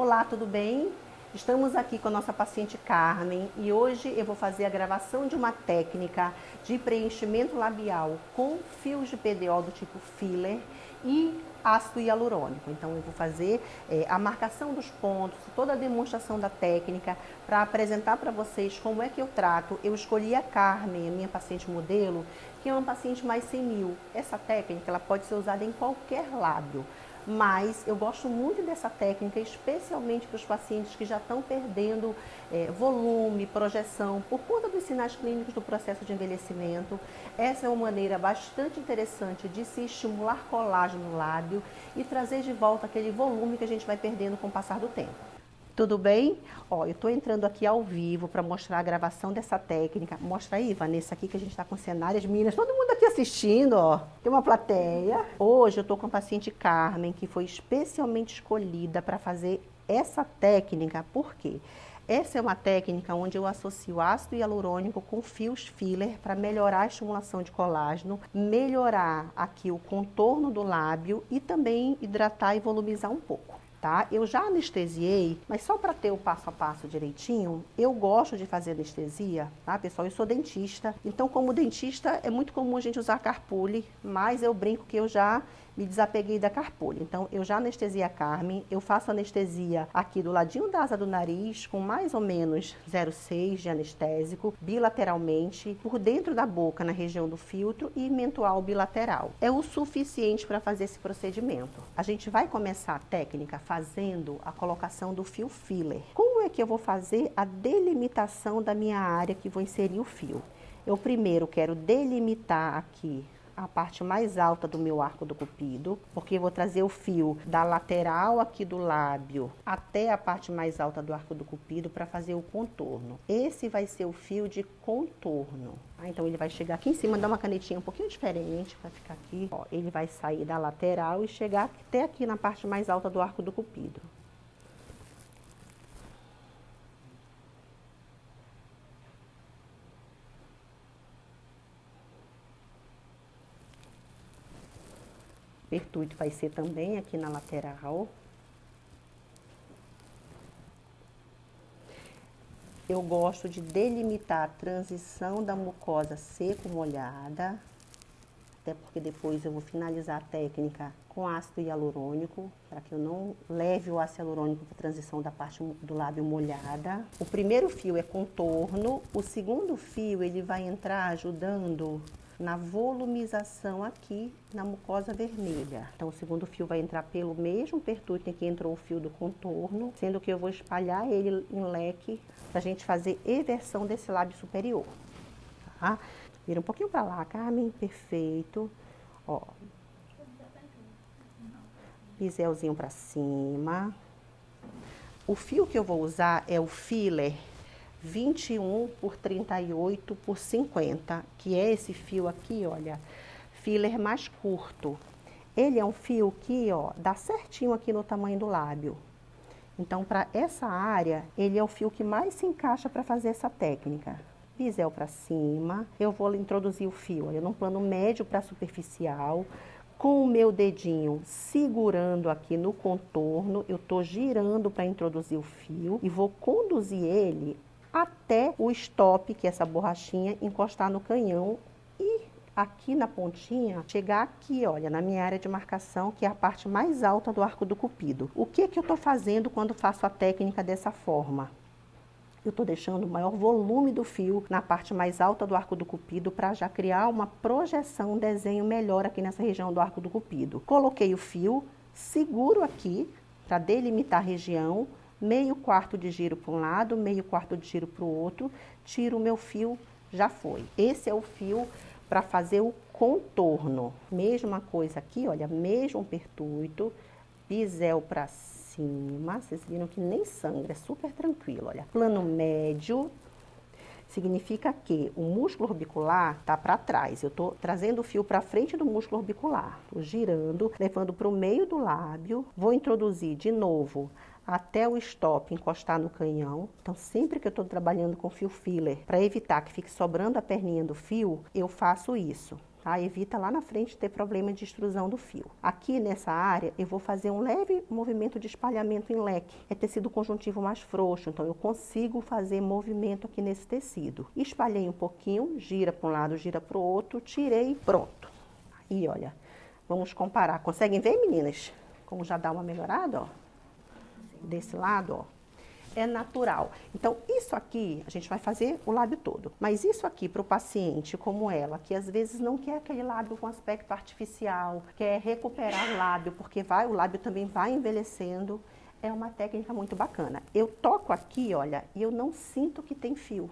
Olá, tudo bem? Estamos aqui com a nossa paciente Carmen e hoje eu vou fazer a gravação de uma técnica de preenchimento labial com fios de PDO do tipo filler e ácido hialurônico. Então eu vou fazer a marcação dos pontos, toda a demonstração da técnica para apresentar para vocês como é que eu trato. Eu escolhi a Carmen, a minha paciente modelo, que é uma paciente mais senil. Essa técnica ela pode ser usada em qualquer lábio. Mas eu gosto muito dessa técnica, especialmente para os pacientes que já estão perdendo volume, projeção, por conta dos sinais clínicos do processo de envelhecimento. Essa é uma maneira bastante interessante de se estimular colágeno no lábio e trazer de volta aquele volume que a gente vai perdendo com o passar do tempo. Tudo bem? Ó, eu tô entrando aqui ao vivo para mostrar a gravação dessa técnica. Mostra aí, Vanessa, aqui que a gente tá com cenário, as meninas, todo mundo aqui assistindo, ó. Tem uma plateia. Hoje eu tô com a paciente Carmen, que foi especialmente escolhida para fazer essa técnica. Por quê? Essa é uma técnica onde eu associo ácido hialurônico com fios filler para melhorar a estimulação de colágeno, melhorar aqui o contorno do lábio e também hidratar e volumizar um pouco. Tá? Eu já anestesiei, mas só para ter o passo a passo direitinho, eu gosto de fazer anestesia, tá, pessoal? Eu sou dentista, então como dentista é muito comum a gente usar carpule, mas eu brinco que eu já me desapeguei da carpule. Então eu já anestesiei a Carmen, eu faço anestesia aqui do ladinho da asa do nariz, com mais ou menos 0,6 de anestésico, bilateralmente, por dentro da boca, na região do filtro e mentual bilateral. É o suficiente para fazer esse procedimento. A gente vai começar a técnica fazendo a colocação do fio filler. Como é que eu vou fazer a delimitação da minha área que vou inserir o fio? Eu primeiro quero delimitar aqui a parte mais alta do meu arco do cupido, porque eu vou trazer o fio da lateral aqui do lábio até a parte mais alta do arco do cupido para fazer o contorno. Esse vai ser o fio de contorno. Então ele vai chegar aqui em cima, dar uma canetinha um pouquinho diferente para ficar aqui. Ó, ele vai sair da lateral e chegar até aqui na parte mais alta do arco do cupido. O pertuito vai ser também aqui na lateral. Eu gosto de delimitar a transição da mucosa seco-molhada, até porque depois eu vou finalizar a técnica com ácido hialurônico, para que eu não leve o ácido hialurônico para a transição da parte do lábio molhada. O primeiro fio é contorno, o segundo fio ele vai entrar ajudando na volumização aqui na mucosa vermelha. Então o segundo fio vai entrar pelo mesmo pertuito em que entrou o fio do contorno, sendo que eu vou espalhar ele em leque pra gente fazer eversão desse lábio superior, tá? Vira um pouquinho pra lá, Carmen, perfeito. Ó, piselzinho pra cima. O fio que eu vou usar é o filler 21 por 38 por 50, que é esse fio aqui, olha, filler mais curto. Ele é um fio que, ó, dá certinho aqui no tamanho do lábio. Então, para essa área, ele é o fio que mais se encaixa para fazer essa técnica. Pisel para cima, eu vou introduzir o fio, olha, num plano médio para superficial, com o meu dedinho segurando aqui no contorno, eu tô girando para introduzir o fio e vou conduzir ele até o stop, que é essa borrachinha, encostar no canhão e aqui na pontinha, chegar aqui, olha, na minha área de marcação, que é a parte mais alta do arco do cupido. O que que eu tô fazendo quando faço a técnica dessa forma? Eu tô deixando o maior volume do fio na parte mais alta do arco do cupido para já criar uma projeção, um desenho melhor aqui nessa região do arco do cupido. Coloquei o fio, seguro aqui para delimitar a região, meio quarto de giro para um lado, meio quarto de giro para o outro, tiro o meu fio, já foi. Esse é o fio para fazer o contorno. Mesma coisa aqui, olha, mesmo pertuito, bisel para cima, vocês viram que nem sangra, é super tranquilo, olha. Plano médio significa que o músculo orbicular tá para trás. Eu tô trazendo o fio para frente do músculo orbicular, tô girando, levando para o meio do lábio, vou introduzir de novo até o stop encostar no canhão. Então, sempre que eu estou trabalhando com fio filler, para evitar que fique sobrando a perninha do fio, eu faço isso, tá? Evita lá na frente ter problema de extrusão do fio. Aqui nessa área, eu vou fazer um leve movimento de espalhamento em leque. É tecido conjuntivo mais frouxo, então eu consigo fazer movimento aqui nesse tecido. Espalhei um pouquinho, gira para um lado, gira para o outro, tirei, pronto. Aí, olha, vamos comparar. Conseguem ver, meninas? Como já dá uma melhorada, ó. Desse lado, ó. É natural. Então, isso aqui, a gente vai fazer o lábio todo. Mas isso aqui, para o paciente como ela, que às vezes não quer aquele lábio com aspecto artificial, quer recuperar o lábio, porque o lábio também vai envelhecendo, é uma técnica muito bacana. Eu toco aqui, olha, e eu não sinto que tem fio.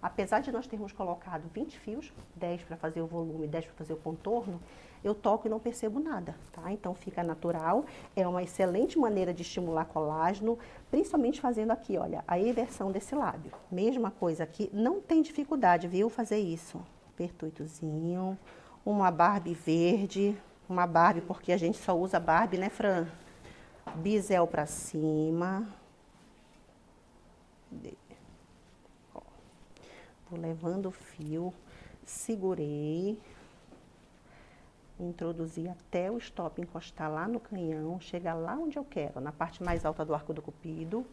Apesar de nós termos colocado 20 fios, 10 para fazer o volume, 10 para fazer o contorno, eu toco e não percebo nada, tá? Então fica natural, é uma excelente maneira de estimular colágeno, principalmente fazendo aqui, olha, a eversão desse lábio. Mesma coisa aqui, não tem dificuldade, viu, fazer isso. Pertuitozinho, uma Barbie verde, uma Barbie porque a gente só usa Barbie, né, Fran? Bisel pra cima. Vou levando o fio, segurei, introduzi até o stop encostar lá no canhão, chegar lá onde eu quero, na parte mais alta do arco do cupido,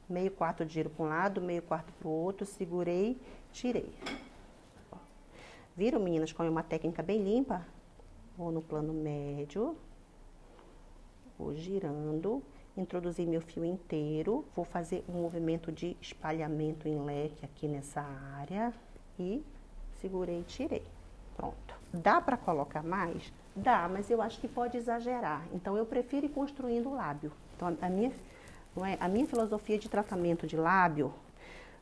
meio quarto de giro para um lado, meio quarto para o outro, segurei, tirei. Viram, meninas, como é uma técnica bem limpa? Vou no plano médio, vou girando, introduzi meu fio inteiro, vou fazer um movimento de espalhamento em leque aqui nessa área e segurei e tirei. Pronto. Dá para colocar mais? Dá, mas eu acho que pode exagerar. Então eu prefiro ir construindo o lábio. Então a minha filosofia de tratamento de lábio,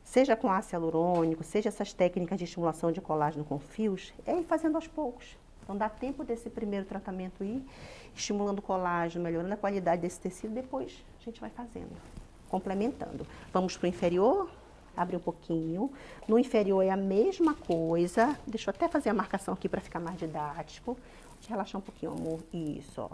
seja com ácido hialurônico, seja essas técnicas de estimulação de colágeno com fios, é ir fazendo aos poucos. Então dá tempo desse primeiro tratamento ir estimulando o colágeno, melhorando a qualidade desse tecido, depois a gente vai fazendo, complementando. Vamos para o inferior, abre um pouquinho. No inferior é a mesma coisa. Deixa eu até fazer a marcação aqui para ficar mais didático. Deixa eu relaxar um pouquinho, amor. Isso, ó.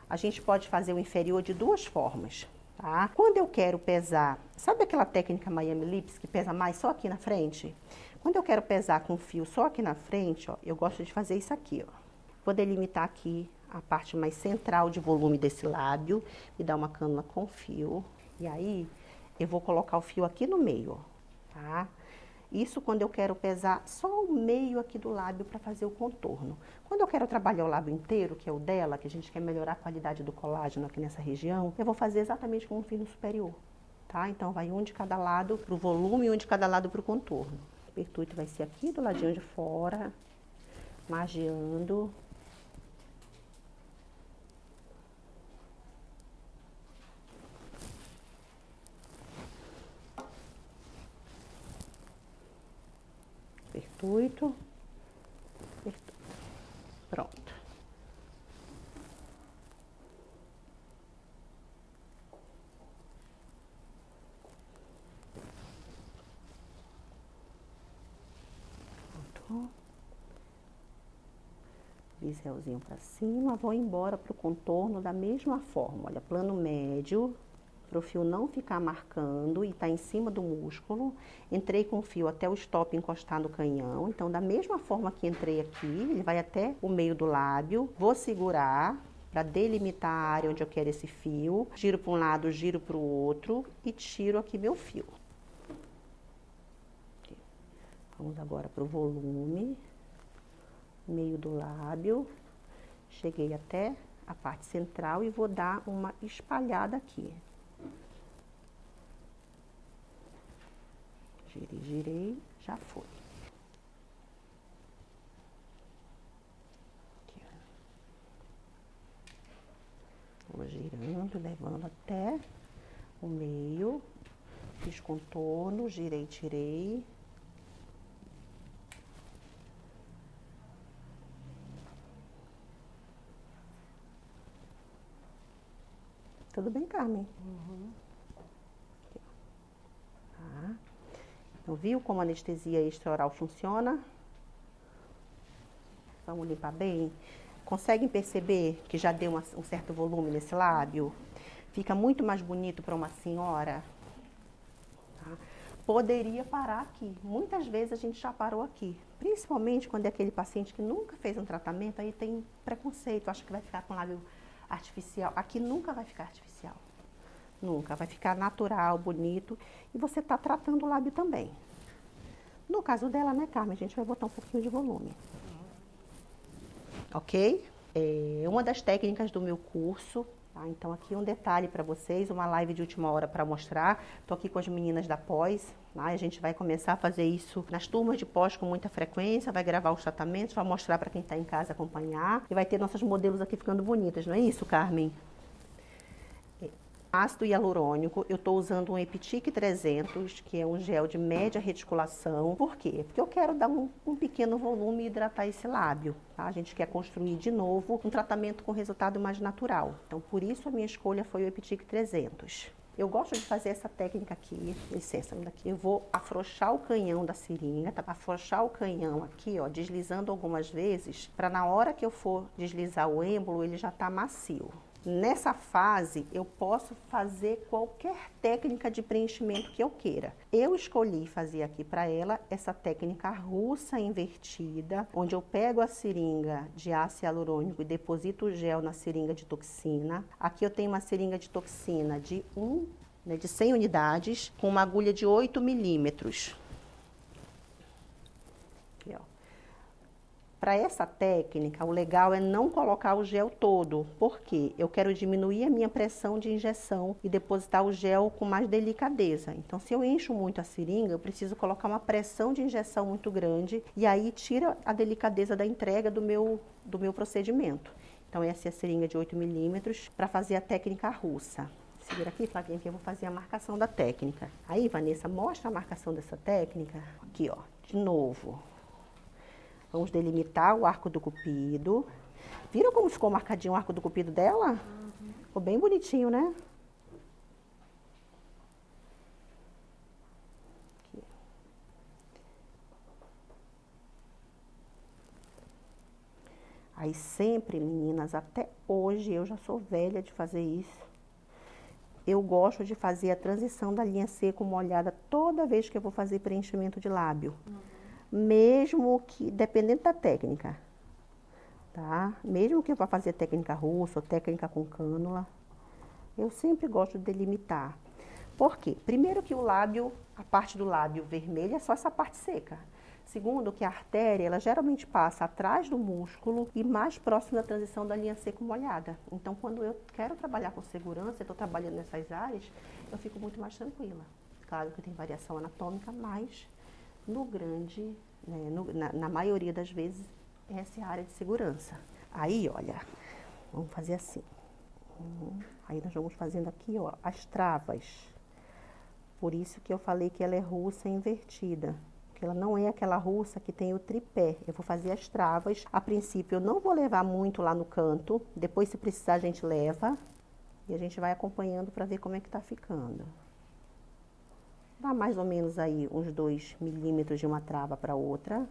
A gente pode fazer o inferior de duas formas, tá? Quando eu quero pesar, sabe aquela técnica Miami Lips que pesa mais só aqui na frente? Quando eu quero pesar com fio só aqui na frente, ó, eu gosto de fazer isso aqui, ó. Vou delimitar aqui a parte mais central de volume desse lábio e dar uma cânula com fio. E aí, eu vou colocar o fio aqui no meio, ó, tá? Isso quando eu quero pesar só o meio aqui do lábio para fazer o contorno. Quando eu quero trabalhar o lábio inteiro, que é o dela, que a gente quer melhorar a qualidade do colágeno aqui nessa região, eu vou fazer exatamente como fiz no superior, tá? Então, vai um de cada lado pro volume e um de cada lado pro contorno. O pertuito vai ser aqui do ladinho de fora, margeando. Pertuito, pertuito. Pronto. Pronto. Biselzinho pra cima, vou embora pro contorno da mesma forma. Olha, plano médio, para o fio não ficar marcando e tá em cima do músculo. Entrei com o fio até o stop encostar no canhão. Então, da mesma forma que entrei aqui, ele vai até o meio do lábio. Vou segurar para delimitar a área onde eu quero esse fio. Giro para um lado, giro para o outro e tiro aqui meu fio. Aqui. Vamos agora para o volume. Meio do lábio. Cheguei até a parte central e vou dar uma espalhada aqui. Girei, girei, já foi. Aqui, ó. Vou girando, levando até o meio. Fiz contorno, girei, tirei. Tudo bem, Carmen? Uhum. Aqui, ó. Tá. Então, viu como a anestesia extraoral funciona? Vamos limpar bem? Conseguem perceber que já deu um certo volume nesse lábio? Fica muito mais bonito para uma senhora. Tá? poderia parar aqui. Muitas vezes a gente já parou aqui. Principalmente quando é aquele paciente que nunca fez um tratamento, aí tem preconceito, acha que vai ficar com lábio artificial. Aqui nunca vai ficar artificial. Nunca. Vai ficar natural, bonito. E você tá tratando o lábio também. No caso dela, né, Carmen? A gente vai botar um pouquinho de volume. Ok? É uma das técnicas do meu curso. Tá? Então, aqui um detalhe para vocês, uma live de última hora para mostrar. Tô aqui com as meninas da pós. Tá? A gente vai começar a fazer isso nas turmas de pós com muita frequência. Vai gravar os tratamentos, vai mostrar para quem está em casa acompanhar. E vai ter nossos modelos aqui ficando bonitas, não é isso, Carmen? Ácido hialurônico, eu estou usando um Epitic 300, que é um gel de média reticulação. Por quê? Porque eu quero dar um pequeno volume e hidratar esse lábio. Tá? A gente quer construir de novo um tratamento com resultado mais natural. Então, por isso a minha escolha foi o Epitic 300. Eu gosto de fazer essa técnica aqui, licença, daqui. Eu vou afrouxar o canhão da seringa, tá? Afrouxar o canhão aqui, ó, deslizando algumas vezes, para na hora que eu for deslizar o êmbolo, ele já tá macio. Nessa fase, eu posso fazer qualquer técnica de preenchimento que eu queira. Eu escolhi fazer aqui para ela essa técnica russa invertida, onde eu pego a seringa de ácido hialurônico e deposito o gel na seringa de toxina. Aqui eu tenho uma seringa de toxina de 100 unidades, com uma agulha de 8 milímetros. Aqui, ó. Para essa técnica, o legal é não colocar o gel todo, porque eu quero diminuir a minha pressão de injeção e depositar o gel com mais delicadeza. Então, se eu encho muito a seringa, eu preciso colocar uma pressão de injeção muito grande e aí tira a delicadeza da entrega do meu procedimento. Então, essa é a seringa de 8 milímetros para fazer a técnica russa. Segura aqui, Flavinha, que eu vou fazer a marcação da técnica. Aí, Vanessa, mostra a marcação dessa técnica. Aqui, ó, de novo. Vamos delimitar o arco do cupido. Viram como ficou marcadinho o arco do cupido dela? Uhum. Ficou bem bonitinho, né? Aqui. Aí sempre, meninas, até hoje, eu já sou velha de fazer isso. Eu gosto de fazer a transição da linha seco molhada toda vez que eu vou fazer preenchimento de lábio. Uhum. Mesmo que, dependendo da técnica, tá? Mesmo que eu vá fazer técnica russa ou técnica com cânula, eu sempre gosto de delimitar. Por quê? Primeiro que o lábio, a parte do lábio vermelho é só essa parte seca. Segundo que a artéria, ela geralmente passa atrás do músculo e mais próximo da transição da linha seco molhada. Então, quando eu quero trabalhar com segurança, eu estou trabalhando nessas áreas, eu fico muito mais tranquila. Claro que tem variação anatômica, mas no grande, né, na maioria das vezes, essa é a área de segurança. Aí, olha, vamos fazer assim. Aí nós vamos fazendo aqui, ó, as travas. Por isso que eu falei que ela é russa invertida. Porque ela não é aquela russa que tem o tripé. Eu vou fazer as travas. A princípio, eu não vou levar muito lá no canto. Depois, se precisar, a gente leva. E a gente vai acompanhando para ver como é que tá ficando. Dá mais ou menos aí uns 2 milímetros de uma trava para outra.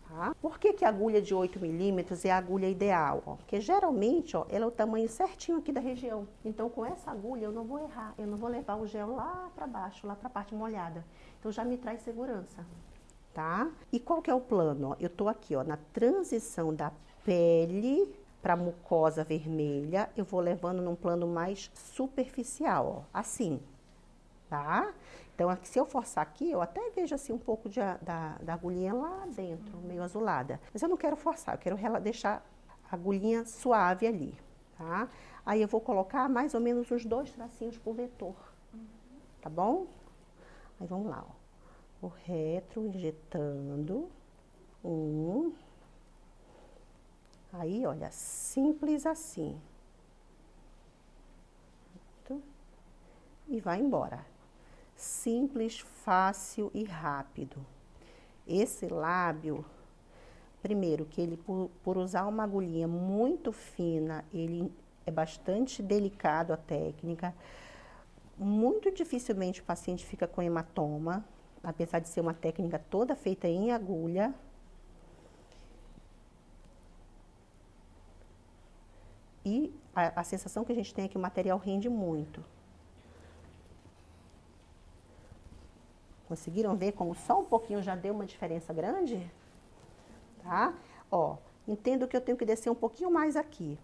Tá? Por que a agulha de 8 milímetros é a agulha ideal? Ó? Porque geralmente, ó, ela é o tamanho certinho aqui da região. Então, com essa agulha eu não vou errar. Eu não vou levar o gel lá para baixo, lá para a parte molhada. Então, já me traz segurança. Tá? E qual que é o plano? Ó? Eu tô aqui, ó, na transição da pele para mucosa vermelha. Eu vou levando num plano mais superficial, ó, assim. Tá? Então, aqui, se eu forçar aqui, eu até vejo assim um pouco da agulhinha lá dentro, meio azulada. Mas eu não quero forçar, eu quero deixar a agulhinha suave ali, tá? Aí eu vou colocar mais ou menos uns 2 tracinhos por vetor, tá bom? Aí vamos lá, ó. O retro injetando. Aí, olha, simples assim. E vai embora. Simples, fácil e rápido. Esse lábio, primeiro que ele, por usar uma agulhinha muito fina, ele é bastante delicado a técnica. Muito dificilmente o paciente fica com hematoma, apesar de ser uma técnica toda feita em agulha. E a sensação que a gente tem é que o material rende muito. Conseguiram ver como só um pouquinho já deu uma diferença grande? Tá? Ó, entendo que eu tenho que descer um pouquinho mais aqui.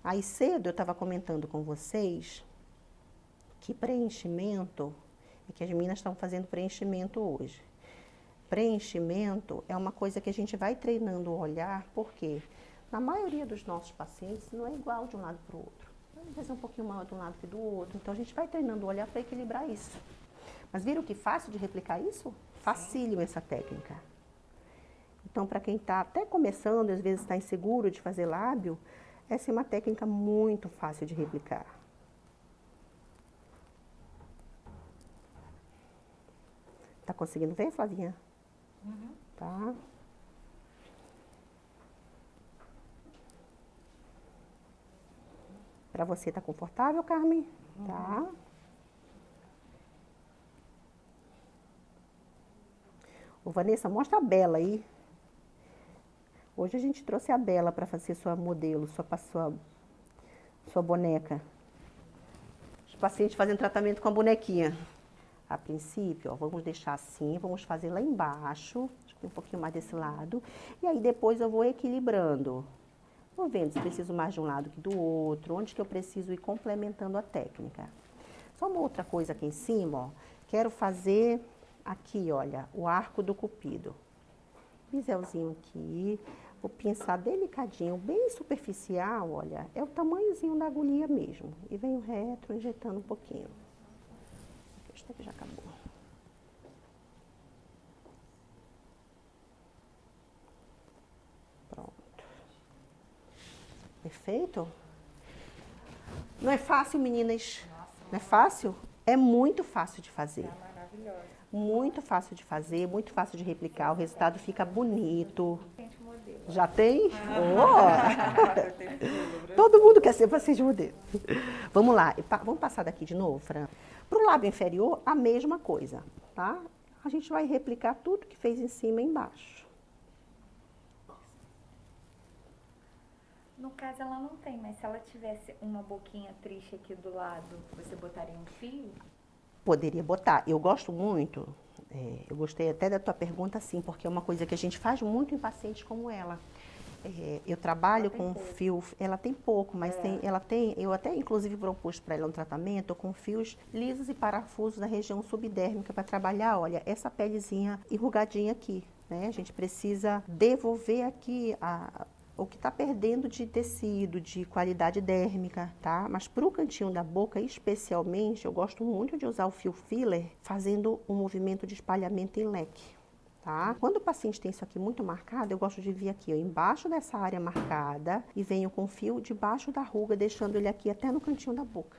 Aí cedo eu estava comentando com vocês que preenchimento, é que as meninas estão fazendo preenchimento hoje. Preenchimento é uma coisa que a gente vai treinando o olhar, porque na maioria dos nossos pacientes não é igual de um lado para o outro. Às vezes é um pouquinho maior de um lado que do outro. Então a gente vai treinando o olhar para equilibrar isso. Mas viram que fácil de replicar isso? Facílimo essa técnica. Então, para quem está até começando, às vezes está inseguro de fazer lábio, essa é uma técnica muito fácil de replicar. Tá conseguindo ver, Flavinha? Uhum. Tá. Para você tá confortável, Carmen? Uhum. Tá. Ô, Vanessa, mostra a Bela aí. Hoje a gente trouxe a Bela para fazer sua modelo, sua boneca. Os pacientes fazendo tratamento com a bonequinha. A princípio, ó, vamos deixar assim, vamos fazer lá embaixo, acho que um pouquinho mais desse lado. E aí depois eu vou equilibrando. Vou vendo se preciso mais de um lado que do outro, onde que eu preciso ir complementando a técnica. Só uma outra coisa aqui em cima, ó. Quero fazer aqui, olha, o arco do cupido. Biselzinho aqui, vou pinçar delicadinho, bem superficial, olha, é o tamanhozinho da agulha mesmo. E venho reto, injetando um pouquinho. Acho que já acabou. Pronto. Perfeito? Não é fácil, meninas? Não é fácil? É muito fácil de fazer. Tá maravilhosa. Muito fácil de fazer, muito fácil de replicar. O resultado fica bonito. Gente, modelo. Já tem? Eu tenho tudo. Todo mundo quer ser paciente modelo. Vamos lá, vamos passar daqui de novo, Fran. Para o lábio inferior, a mesma coisa, tá? A gente vai replicar tudo que fez em cima e embaixo. No caso, ela não tem, mas se ela tivesse uma boquinha triste aqui do lado, você botaria um fio? Poderia botar. Eu gosto muito, eu gostei até da tua pergunta, sim, porque é uma coisa que a gente faz muito em pacientes como ela. Eu trabalho com fio, ela tem pouco, mas eu até inclusive propus para ela um tratamento com fios lisos e parafusos na região subdérmica para trabalhar, olha, essa pelezinha enrugadinha aqui, né? A gente precisa devolver aqui o que está perdendo de tecido, de qualidade dérmica, tá? Mas para o cantinho da boca, especialmente, eu gosto muito de usar o fio filler fazendo um movimento de espalhamento em leque. Tá? Quando o paciente tem isso aqui muito marcado, eu gosto de vir aqui, ó, embaixo dessa área marcada e venho com o fio debaixo da ruga, deixando ele aqui até no cantinho da boca,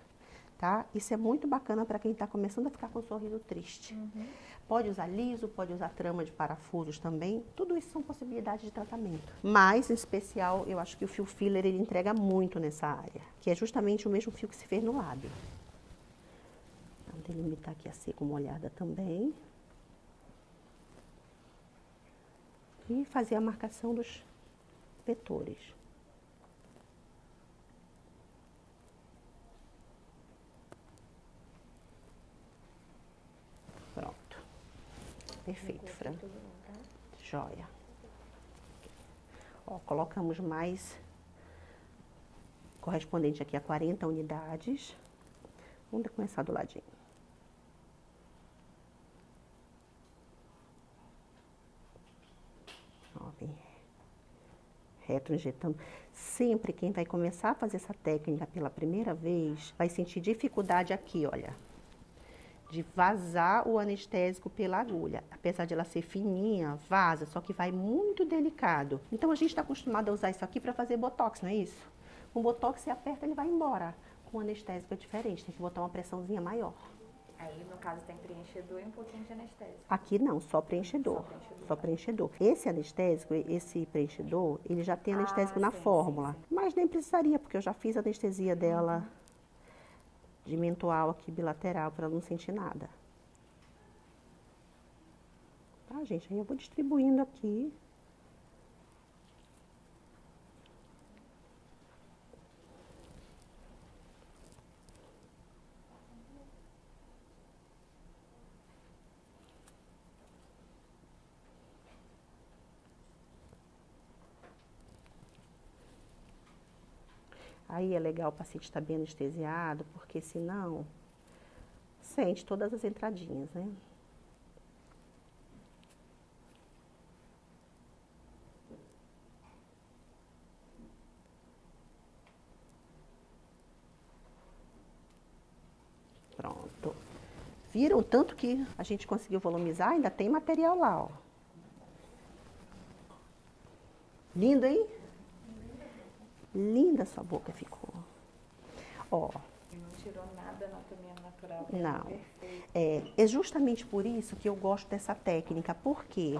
tá? Isso é muito bacana para quem está começando a ficar com um sorriso triste. Uhum. Pode usar liso, pode usar trama de parafusos também, tudo isso são possibilidades de tratamento. Mas, em especial, eu acho que o fio filler, ele entrega muito nessa área, que é justamente o mesmo fio que se fez no lábio. Vou delimitar aqui a seco molhada também. E fazer a marcação dos vetores. Pronto. Perfeito, Fran. Joia. Ó, colocamos mais correspondente aqui a 40 unidades. Vamos começar do ladinho. Ó, vem reto injetando. Sempre quem vai começar a fazer essa técnica pela primeira vez vai sentir dificuldade aqui, olha, de vazar o anestésico pela agulha. Apesar de ela ser fininha, vaza, só que vai muito delicado. Então a gente está acostumado a usar isso aqui para fazer botox, não é isso? Com botox você aperta, ele vai embora. Com anestésico é diferente, tem que botar uma pressãozinha maior. Aí, no caso, tem preenchedor e um pouquinho de anestésico. Aqui não, só preenchedor. Só preenchedor. Esse anestésico, esse preenchedor, ele já tem anestésico na fórmula. Sim. Mas nem precisaria, porque eu já fiz a anestesia dela de mentual aqui bilateral, para ela não sentir nada. Tá, gente? Aí eu vou distribuindo aqui. Aí é legal o paciente estar bem anestesiado, porque senão sente todas as entradinhas, né? Pronto. Viram o tanto que a gente conseguiu volumizar? Ainda tem material lá, ó. Lindo, hein? Linda sua boca ficou. Ó. E não tirou nada da anatomia natural. Não. Perfeito. É justamente por isso que eu gosto dessa técnica, porque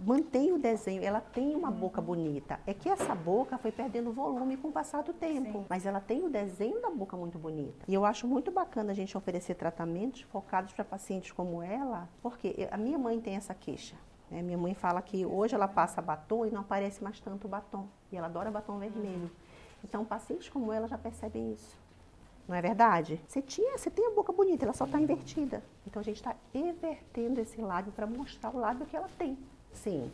mantém o desenho, ela tem uma boca bonita. É que essa boca foi perdendo volume com o passar do tempo, mas ela tem o desenho da boca muito bonita. E eu acho muito bacana a gente oferecer tratamentos focados para pacientes como ela, porque a minha mãe tem essa queixa. Minha mãe fala que hoje ela passa batom e não aparece mais tanto o batom. E ela adora batom vermelho. Então, pacientes como ela já percebem isso. Não é verdade? Você tem a boca bonita, ela só está invertida. Então, a gente está invertendo esse lábio para mostrar o lábio que ela tem. Sim.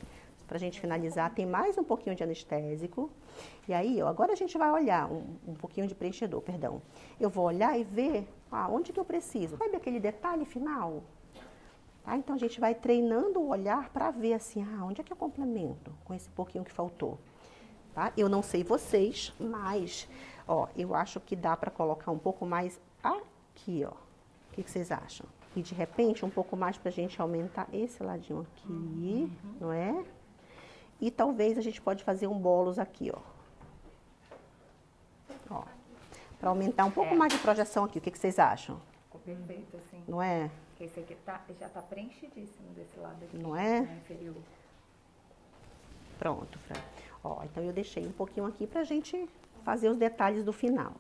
Para a gente finalizar, tem mais um pouquinho de anestésico. E aí, ó, agora a gente vai olhar um pouquinho de preenchedor, perdão. Eu vou olhar e ver onde que eu preciso. Sabe aquele detalhe final? Tá? Então, a gente vai treinando o olhar para ver assim, onde é que eu complemento com esse pouquinho que faltou. Tá? Eu não sei vocês, mas ó, eu acho que dá para colocar um pouco mais aqui, ó. O que vocês acham? E de repente, um pouco mais para a gente aumentar esse ladinho aqui, não é? E talvez a gente pode fazer um bolos aqui, ó. Para aumentar um pouco mais de projeção aqui. O que vocês acham? Ficou perfeito, assim. Não é? Porque esse aqui já tá preenchidíssimo desse lado aqui. Não é? Inferior. Pronto, Fran. Ó, então eu deixei um pouquinho aqui pra gente fazer os detalhes do final.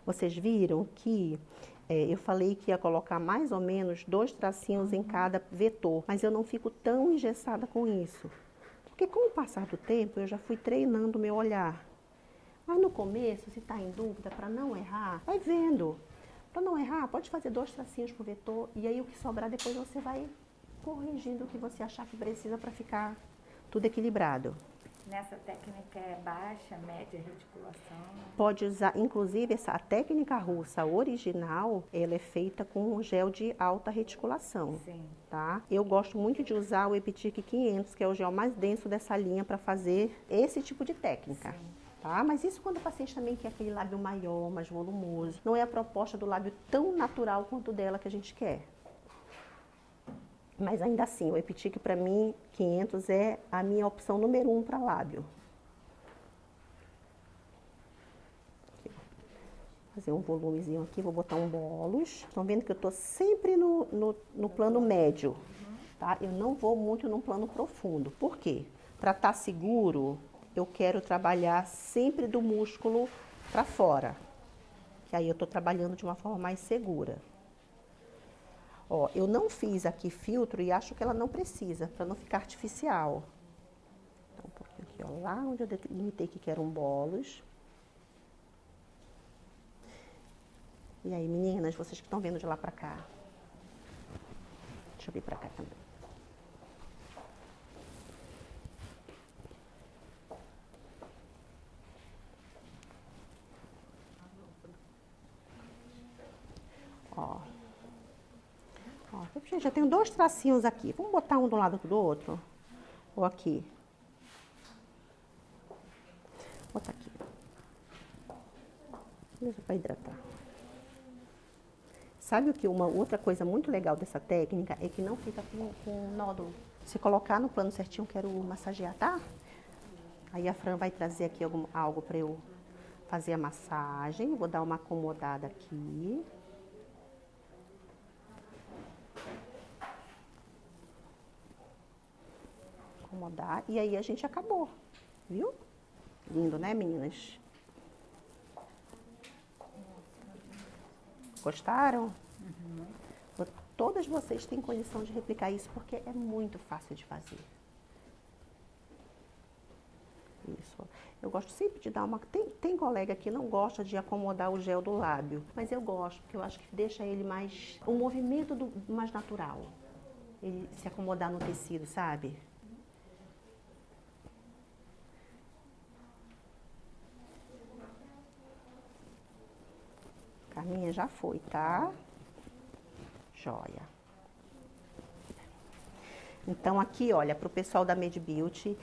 Vocês viram que eu falei que ia colocar mais ou menos 2 tracinhos em cada vetor, mas eu não fico tão engessada com isso. Porque com o passar do tempo eu já fui treinando o meu olhar. Mas no começo, se está em dúvida, para não errar, vai vendo. Para não errar, pode fazer 2 tracinhos por vetor e aí o que sobrar depois você vai corrigindo o que você achar que precisa para ficar tudo equilibrado. Nessa técnica é baixa, média, reticulação? Pode usar, inclusive a técnica russa original, ela é feita com um gel de alta reticulação. Sim. Tá? Eu gosto muito de usar o Epitic 500, que é o gel mais denso dessa linha para fazer esse tipo de técnica. Sim. Tá? Mas isso quando o paciente também quer aquele lábio maior, mais volumoso. Não é a proposta do lábio tão natural quanto o dela que a gente quer. Mas ainda assim, o Epitic para mim, 500 é a minha opção número 1 para lábio. Aqui, fazer um volumezinho aqui, vou botar um bolos. Estão vendo que eu estou sempre no plano médio, tá? Eu não vou muito no plano profundo. Por quê? Para estar seguro, eu quero trabalhar sempre do músculo para fora. Que aí eu estou trabalhando de uma forma mais segura. Ó, eu não fiz aqui filtro e acho que ela não precisa, para não ficar artificial. Então, um pouquinho aqui, ó, lá onde eu delimitei que era um bolos. E aí, meninas, vocês que estão vendo de lá pra cá. Deixa eu vir pra cá também. Ó. Gente, já tenho 2 tracinhos aqui. Vamos botar um do lado do outro? Ou aqui? Vou botar aqui. Deixa para hidratar. Sabe o que uma outra coisa muito legal dessa técnica é que não fica com nódulo. Se colocar no plano certinho, quero massagear, tá? Aí a Fran vai trazer aqui algo para eu fazer a massagem. Vou dar uma acomodada aqui. Acomodar. E aí a gente acabou. Viu? Lindo, né, meninas? Gostaram? Uhum. Todas vocês têm condição de replicar isso porque é muito fácil de fazer. Isso. Eu gosto sempre de dar uma... Tem colega que não gosta de acomodar o gel do lábio, mas eu gosto, porque eu acho que deixa ele mais... O movimento mais natural. Ele se acomodar no tecido, sabe? Carminha, já foi, tá? Joia. Então, aqui, olha, para o pessoal da Med Beauty,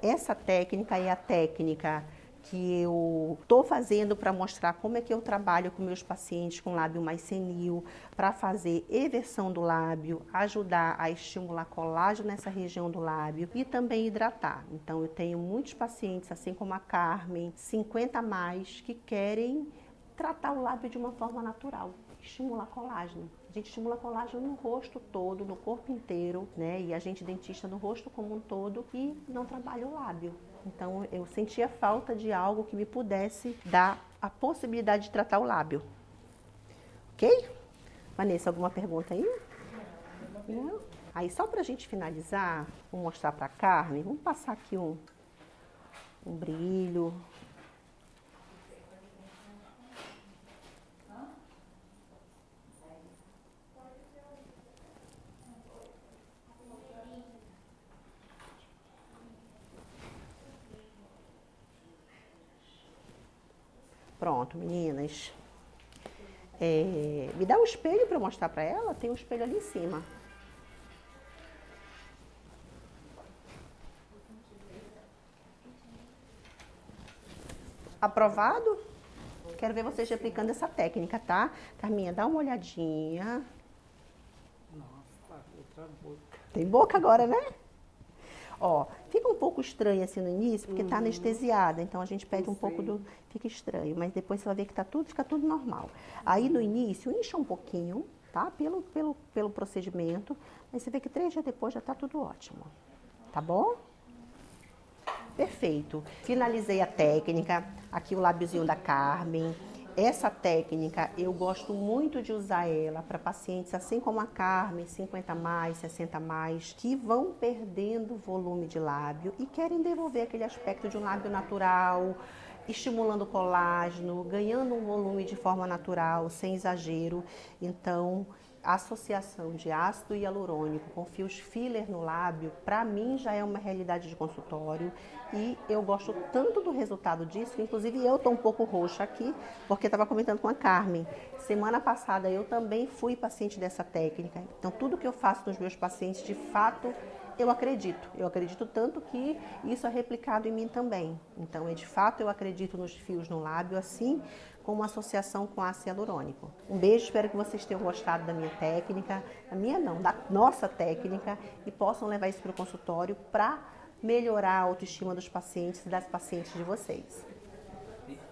essa técnica é a técnica que eu estou fazendo para mostrar como é que eu trabalho com meus pacientes com lábio mais senil, para fazer eversão do lábio, ajudar a estimular colágeno nessa região do lábio e também hidratar. Então, eu tenho muitos pacientes, assim como a Carmen, 50 a mais, que querem tratar o lábio de uma forma natural, estimular colágeno. A gente estimula colágeno no rosto todo, no corpo inteiro, né? E a gente dentista no rosto como um todo e não trabalha o lábio. Então eu sentia falta de algo que me pudesse dar a possibilidade de tratar o lábio. Ok? Vanessa, alguma pergunta aí? Não? Aí só pra gente finalizar, vou mostrar pra Carmen, vamos passar aqui um brilho. Pronto, meninas. Me dá um espelho para mostrar para ela? Tem um espelho ali em cima. Aprovado? Quero ver vocês replicando essa técnica, tá? Carminha, dá uma olhadinha. Nossa, outra boca. Tem boca agora, né? Ó, fica um pouco estranho assim no início, porque tá anestesiada, então a gente pede um pouco do... Fica estranho, mas depois você vai ver que fica tudo normal. Aí no início, incha um pouquinho, tá? Pelo procedimento, mas você vê que 3 dias depois já tá tudo ótimo. Tá bom? Perfeito. Finalizei a técnica, aqui o lábiozinho da Carmen. Essa técnica, eu gosto muito de usar ela para pacientes assim como a Carmen, 50 a mais, 60 a mais, que vão perdendo volume de lábio e querem devolver aquele aspecto de um lábio natural, estimulando o colágeno, ganhando um volume de forma natural, sem exagero. Então, a associação de ácido hialurônico com fios filler no lábio, para mim já é uma realidade de consultório e eu gosto tanto do resultado disso, que inclusive eu tô um pouco roxa aqui, porque estava comentando com a Carmen. Semana passada eu também fui paciente dessa técnica, então tudo que eu faço nos meus pacientes, de fato, eu acredito tanto que isso é replicado em mim também. Então, de fato, eu acredito nos fios no lábio, assim como associação com ácido hialurônico. Um beijo, espero que vocês tenham gostado da minha técnica, da nossa técnica, e possam levar isso para o consultório para melhorar a autoestima dos pacientes e das pacientes de vocês.